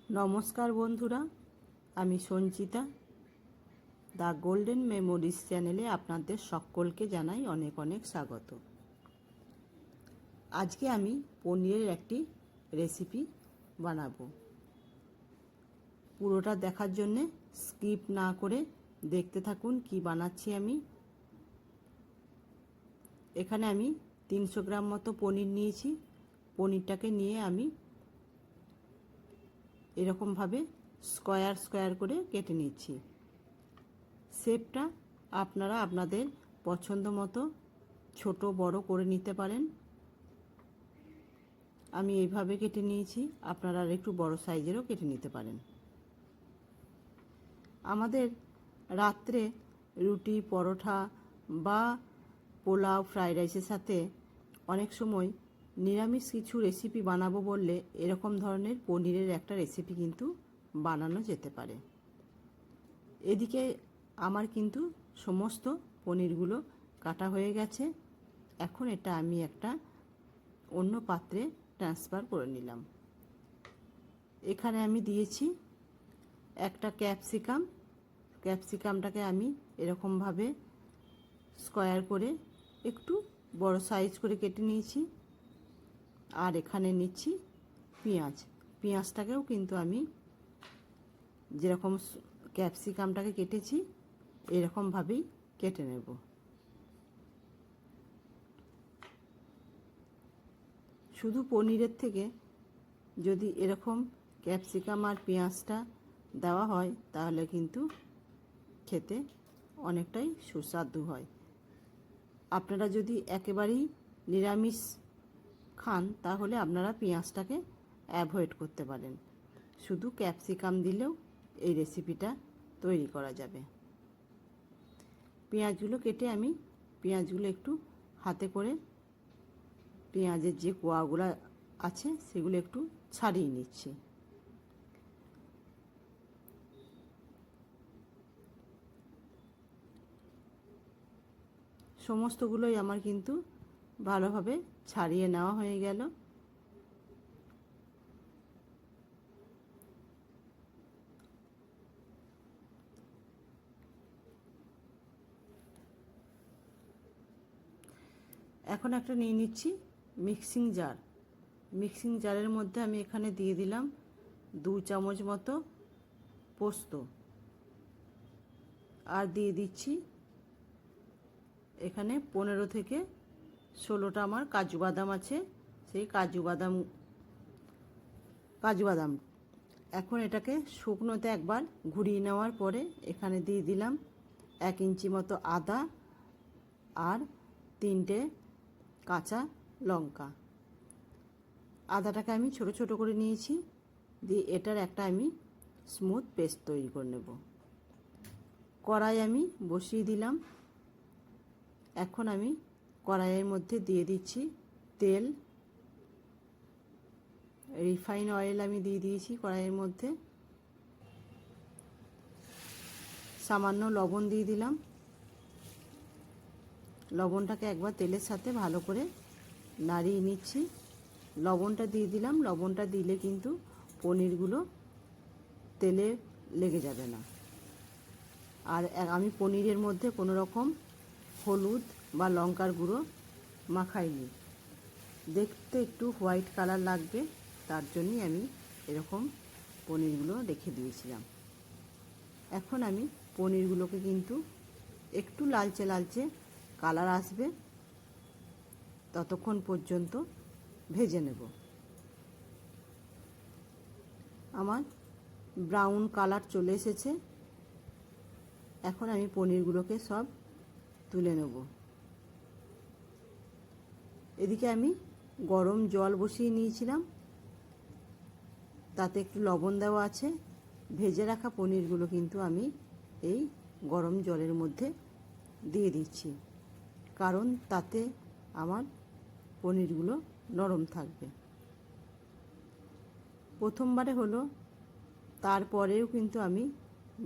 নমস্কার বন্ধুরা, আমি সঞ্চিতা। দ্য গোল্ডেন মেমোরিজ চ্যানেলে আপনাদের সকলকে জানাই অনেক অনেক স্বাগত। আজকে আমি পনিরের একটি রেসিপি বানাবো। পুরোটা দেখার জন্যে স্কিপ না করে দেখতে থাকুন কি বানাচ্ছি আমি। এখানে আমি 300 গ্রাম মতো পনির নিয়েছি। পনিরটাকে নিয়ে আমি এরকমভাবে স্কোয়ার স্কোয়ার করে কেটে নিচ্ছি। শেপটা আপনারা আপনাদের পছন্দ মতো ছোট বড় করে নিতে পারেন। আমি এইভাবে কেটে নিয়েছি, আপনারা আর একটু বড় সাইজেরও কেটে নিতে পারেন। আমাদের রাত্রে রুটি, পরোটা বা পোলাও, ফ্রাইড রাইসের সাথে অনেক সময় নিরামিষ কিছু রেসিপি বানাবো বললে এরকম ধরনের পনিরের একটা রেসিপি কিন্তু বানানো যেতে পারে। এদিকে আমার কিন্তু সমস্ত পনিরগুলো কাটা হয়ে গেছে। এখন এটা আমি একটা অন্য পাত্রে ট্রান্সফার করে নিলাম। এখানে আমি দিয়েছি একটা ক্যাপসিকামটাকে আমি এরকমভাবে স্কোয়ার করে একটু বড় সাইজ করে কেটে নিয়েছি। আর এখানে নিচ্ছি পেঁয়াজটাকেও কিন্তু আমি যেরকম ক্যাপসিকামটাকে কেটেছি এরকমভাবেই কেটে নেব। শুধু পনিরের থেকে যদি এরকম ক্যাপসিকাম আর পেঁয়াজটা দেওয়া হয় তাহলে কিন্তু খেতে অনেকটাই সুস্বাদু হয়। আপনারা যদি একেবারেই নিরামিষ খান তাহলে আপনারা পেঁয়াজটাকে অ্যাভয়েড করতে পারেন। শুধু ক্যাপসিকাম দিলেও এই রেসিপিটা তৈরি করা যাবে। পেঁয়াজগুলো কেটে আমি পেঁয়াজগুলো একটু হাতে করে পেঁয়াজের যে কোয়াগুলো আছে সেগুলো একটু ছাড়িয়ে নিচ্ছি। সমস্তগুলোই আমার কিন্তু ভালোভাবে ছাড়িয়ে নেওয়া হয়ে গেল। এখন একটা নিয়ে নিচ্ছি মিক্সিং জারের মধ্যে আমি এখানে দিয়ে দিলাম 2 চামচ মতো পোস্ত, আর দিয়ে দিচ্ছি এখানে 15 থেকে 16টা আমার কাজু বাদাম আছে, সেই কাজু বাদাম। এখন এটাকে শুকনোতে একবার ঘুরিয়ে নেওয়ার পরে এখানে দিয়ে দিলাম 1 ইঞ্চি মতো আদা আর 3টে কাঁচা লঙ্কা। আদাটাকে আমি ছোট ছোট করে নিয়েছি, দিয়ে এটার একটা আমি স্মুথ পেস্ট তৈরি করে নেব। কড়াই আমি বসিয়ে দিলাম। এখন আমি কড়াইয়ের মধ্যে দিয়ে দিচ্ছি তেল। রিফাইন অয়েল আমি দিয়ে দিয়েছি কড়াইয়ের মধ্যে। সামান্য লবণ দিয়ে দিলাম। লবণটাকে একবার তেলের সাথে ভালো করে নাড়িয়ে নিচ্ছি। লবণটা দিয়ে দিলাম। লবণটা দিলে কিন্তু পনিরগুলো তেলে লেগে যাবে না। আর আমি পনিরের মধ্যে কোনো রকম হলুদ বা লঙ্কার গুঁড়ো মাখাইনি। দেখতে একটু হোয়াইট কালার লাগবে, তার জন্যই আমি এরকম পনিরগুলো রেখে দিয়েছিলাম। এখন আমি পনিরগুলোকে কিন্তু একটু লালচে লালচে কালার আসবে ততক্ষণ পর্যন্ত ভেজে নেব। আমার ব্রাউন কালার চলে এসেছে। এখন আমি পনিরগুলোকে সব তুলে নেব। এদিকে আমি গরম জল বসিয়ে নিয়েছিলাম, তাতে একটু লবণ দেওয়া আছে। ভেজে রাখা পনিরগুলো কিন্তু আমি এই গরম জলের মধ্যে দিয়ে দিচ্ছি, কারণ তাতে আমার পনিরগুলো নরম থাকবে। প্রথমবারে হলো, তারপরেও কিন্তু আমি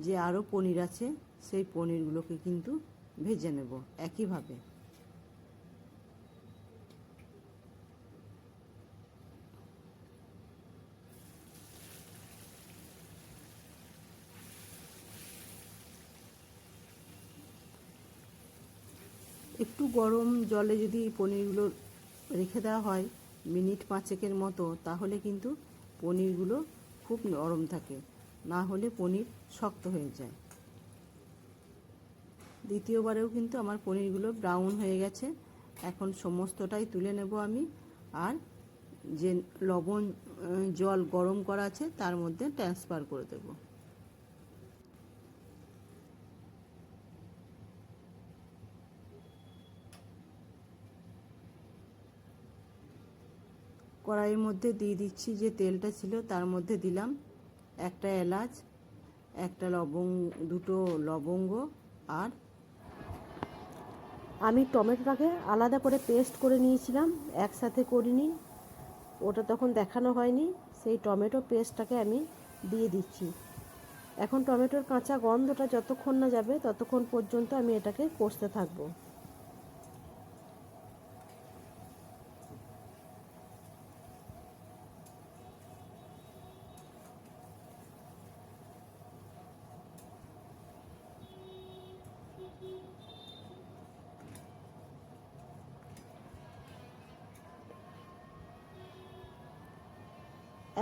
যে আরও পনির আছে সেই পনিরগুলোকে কিন্তু ভেজে নেব একইভাবে। একটু গরম জলে যদি পনিরগুলো রেখে দেওয়া হয় মিনিট 5 মতো, তাহলে কিন্তু পনিরগুলো খুব নরম থাকে, না হলে পনির শক্ত হয়ে যায়। দ্বিতীয়বারেও কিন্তু আমার পনিরগুলো ব্রাউন হয়ে গেছে। এখন সমস্তটাই তুলে নেব আমি, আর যে লবণ জল গরম করা আছে তার মধ্যে ট্রান্সফার করে দেব। কড়াইয়ের মধ্যে দিয়ে দিচ্ছি যে তেলটা ছিল, তার মধ্যে দিলাম একটা এলাচ, দুটো লবঙ্গ, আর আমি টমেটোটাকে আলাদা করে পেস্ট করে নিয়েছিলাম, একসাথে করিনি, ওটা তখন দেখানো হয়নি। সেই টমেটো পেস্টটাকে আমি দিয়ে দিচ্ছি। এখন টমেটোর কাঁচা গন্ধটা যতক্ষণ না যাবে ততক্ষণ পর্যন্ত আমি এটাকে কষতে থাকবো।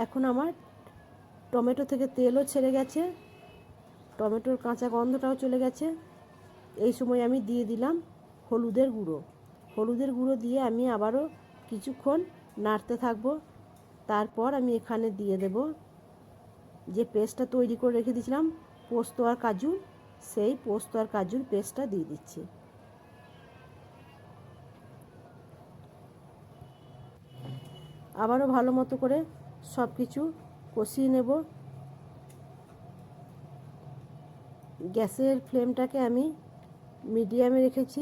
এখন আমার টমেটো থেকে তেলও ছেড়ে গেছে, টমেটোর কাঁচা গন্ধটাও চলে গেছে। এই সময় আমি দিয়ে দিলাম হলুদের গুঁড়ো। হলুদের গুঁড়ো দিয়ে আমি আবারও কিছুক্ষণ নাড়তে থাকবো। তারপর আমি এখানে দিয়ে দেব যে পেস্টটা তৈরি করে রেখে দিয়েছিলাম পোস্ত আর কাজু, সেই পোস্ত আর কাজুর পেস্টটা দিয়ে দিচ্ছি। আবারও ভালো মতো করে সব কিছু কষিয়ে নেব। গ্যাসের ফ্লেমটাকে আমি মিডিয়ামে রেখেছি।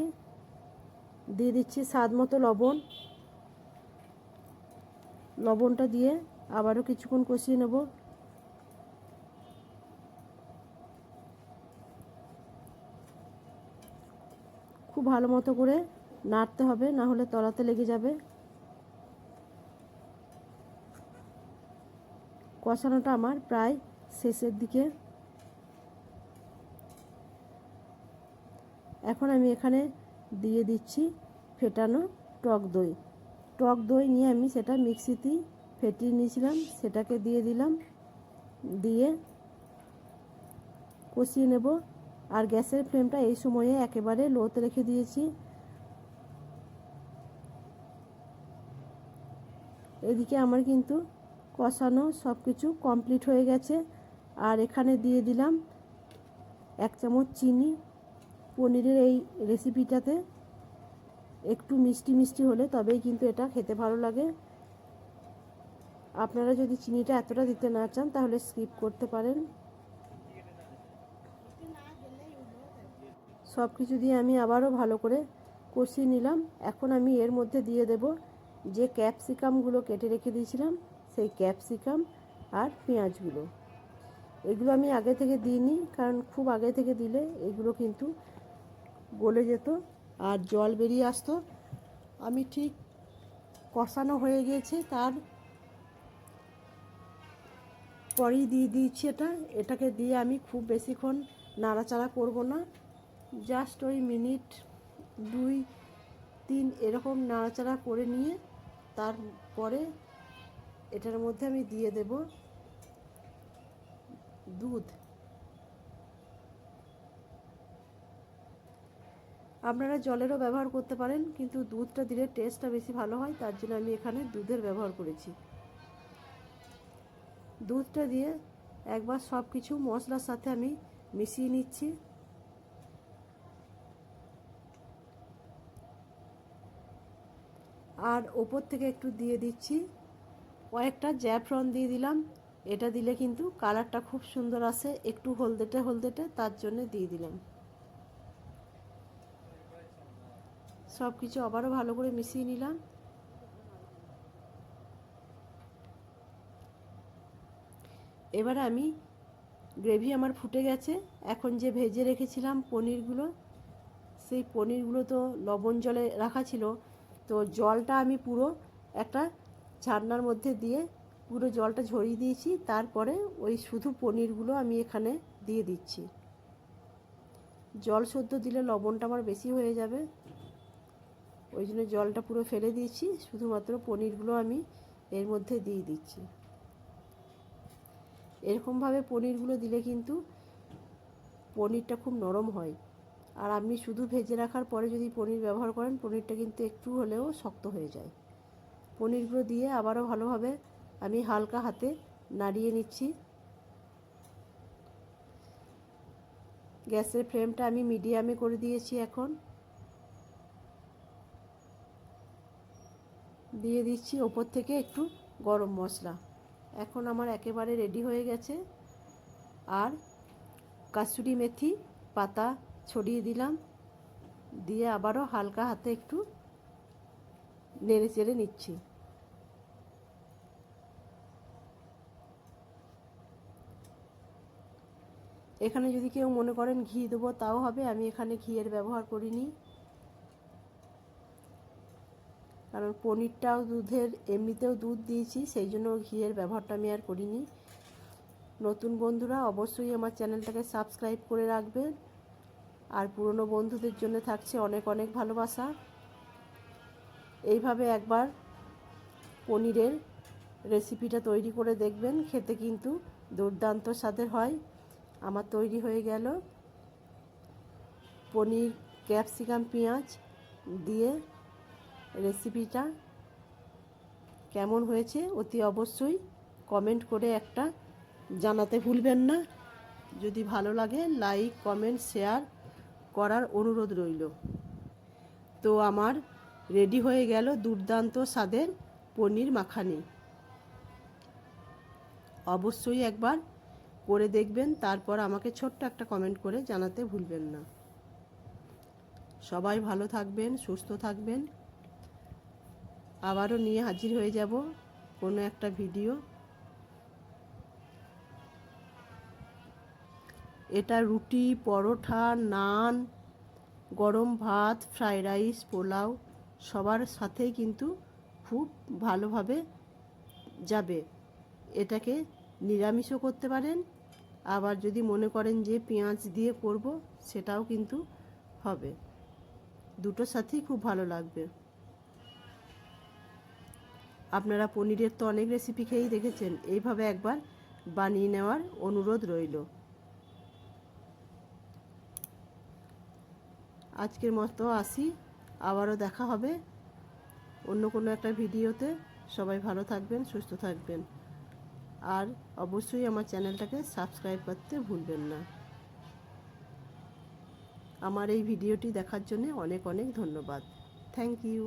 দিয়ে দিচ্ছি স্বাদ মতো লবণ। লবণটা দিয়ে আবারও কিছুক্ষণ কষিয়ে নেব। খুব ভালো মতো করে নাড়তে হবে, না হলে তলাতে লেগে যাবে। কষানোটা আমার প্রায় শেষের দিকে। এখন আমি এখানে দিয়ে দিচ্ছি ফেটানো টক দই। টক দই নিয়ে আমি সেটা মিক্সিতেই ফেটিয়ে নিয়েছিলাম, সেটাকে দিয়ে দিলাম। দিয়ে কষিয়ে নেব। আর গ্যাসের ফ্লেমটা এই সময়ে একেবারে লোতে রেখে দিয়েছি। এদিকে আমার কিন্তু কষানো সব কিছু কমপ্লিট হয়ে গেছে। আর এখানে দিয়ে দিলাম 1 চামচ চিনি। পনিরের এই রেসিপিটাতে একটু মিষ্টি মিষ্টি হলে তবেই কিন্তু এটা খেতে ভালো লাগে। আপনারা যদি চিনিটা এতটা দিতে না চান তাহলে স্কিপ করতে পারেন। সব কিছু দিয়ে আমি আবারও ভালো করে কষিয়ে নিলাম। এখন আমি এর মধ্যে দিয়ে দেব যে ক্যাপসিকামগুলো কেটে রেখে দিয়েছিলাম, সেই ক্যাপসিকাম আর পেঁয়াজগুলো। এগুলো আমি আগে থেকে দিইনি, কারণ খুব আগে থেকে দিলে এগুলো কিন্তু গলে যেত আর জল বেরিয়ে আসতো। আমি ঠিক কষানো হয়ে গিয়েছে তার পরেই দিয়ে দিচ্ছি এটাকে দিয়ে আমি খুব বেশিক্ষণ নাড়াচাড়া করব না, জাস্ট ওই মিনিট 2-3 এরকম নাড়াচাড়া করে নিয়ে তারপরে এটার মধ্যে আমি দিয়ে দেব দুধ। আপনারা জলেরও ব্যবহার করতে পারেন, কিন্তু দুধটা দিলে টেস্টটা বেশি ভালো হয়, তার জন্য আমি এখানে দুধের ব্যবহার করেছি। দুধটা দিয়ে একবার সব কিছু মশলার সাথে আমি মিশিয়ে নিচ্ছি। আর ওপর থেকে একটু দিয়ে দিচ্ছি কয়েকটা জ্যাফরন দিয়ে দিলাম। এটা দিলে কিন্তু কালারটা খুব সুন্দর আসে, একটু হলদেটে হলদেটে, তার জন্য দিয়ে দিলাম। সব কিছু আবারও ভালো করে মিশিয়ে নিলাম। এবারে আমি গ্রেভি আমার ফুটে গেছে। এখন যে ভেজে রেখেছিলাম পনিরগুলো, সেই পনিরগুলো তো লবণ জলে রাখা ছিল, তো জলটা আমি পুরো একটা ছান্নার মধ্যে দিয়ে পুরো জলটা ঝরিয়ে দিয়েছি। তারপরে ওই শুধু পনিরগুলো আমি এখানে দিয়ে দিচ্ছি। জল সদ্য দিলে লবণটা আমার বেশি হয়ে যাবে। ওই জন্য জলটা পুরো ফেলে দিয়েছি, শুধুমাত্র পনিরগুলো আমি এর মধ্যে দিয়ে দিচ্ছি। এরকমভাবে পনিরগুলো দিলে কিন্তু পনিরটা খুব নরম হয়। আর আপনি শুধু ভেজে রাখার পরে যদি পনির ব্যবহার করেন, পনিরটা কিন্তু একটু হলেও শক্ত হয়ে যায়। পনিরগুলো দিয়ে আবারও ভালোভাবে আমি হালকা হাতে নাড়িয়ে নিচ্ছি। গ্যাসের ফ্লেমটা আমি মিডিয়ামে করে দিয়েছি। এখন দিয়ে দিচ্ছি ওপর থেকে একটু গরম মশলা। এখন আমার একেবারে রেডি হয়ে গেছে। আর কাসুরি মেথি পাতা ছড়িয়ে দিলাম, দিয়ে আবারও হালকা হাতে একটু নেড়ে চেড়ে নিচ্ছি। এখানে যদি কেউ মনে করেন ঘি দেবো তাও হবে, আমি এখানে ঘিয়ের ব্যবহার করিনি, কারণ পনিরটাও দুধের, এমনিতেও দুধ দিয়েছি, সেই জন্য ঘিয়ের ব্যবহারটা আমি আর করিনি। নতুন বন্ধুরা অবশ্যই আমার চ্যানেলটাকে সাবস্ক্রাইব করে রাখবেন। আর পুরনো বন্ধুদের জন্য থাকছে অনেক অনেক ভালোবাসা। এইভাবে একবার পনিরের রেসিপিটা তৈরি করে দেখবেন, খেতে কিন্তু দুর্দান্ত স্বাদের হয়। আমার তৈরি হয়ে গেল পনির ক্যাপসিকাম পেঁয়াজ দিয়ে রেসিপিটা। কেমন হয়েছে অতি অবশ্যই কমেন্ট করে একটা জানাতে ভুলবেন না। যদি ভালো লাগে লাইক কমেন্ট শেয়ার করার অনুরোধ রইল। তো আমার রেডি হয়ে গেল দুর্দান্ত স্বাদের পনির মাখানি। অবশ্যই একবার করে দেখবেন, তারপর আমাকে ছোট্ট একটা কমেন্ট করে জানাতে ভুলবেন না। সবাই ভালো থাকবেন, সুস্থ থাকবেন। আবারও নিয়ে হাজির হয়ে যাব কোনো একটা ভিডিও। এটা রুটি, পরোটা, নান, গরম ভাত, ফ্রাইড রাইস, পোলাও সবার সাথেই কিন্তু খুব ভালোভাবে যাবে। এটাকে নিরামিষও করতে পারেন, আবার যদি মনে করেন যে পেঁয়াজ দিয়ে করব সেটাও কিন্তু হবে। দুটোর সাথেই খুব ভালো লাগবে। আপনারা পনিরের তো অনেক রেসিপি খেয়েই দেখেছেন, এইভাবে একবার বানিয়ে নেওয়ার অনুরোধ রইল। আজকের মতো আসি, আবারও দেখা হবে অন্য কোনো একটা ভিডিওতে। সবাই ভালো থাকবেন, সুস্থ থাকবেন। আর অবশ্যই আমার চ্যানেলটাকে সাবস্ক্রাইব করতে ভুলবেন না। আমার এই ভিডিওটি দেখার জন্য অনেক অনেক ধন্যবাদ। Thank you.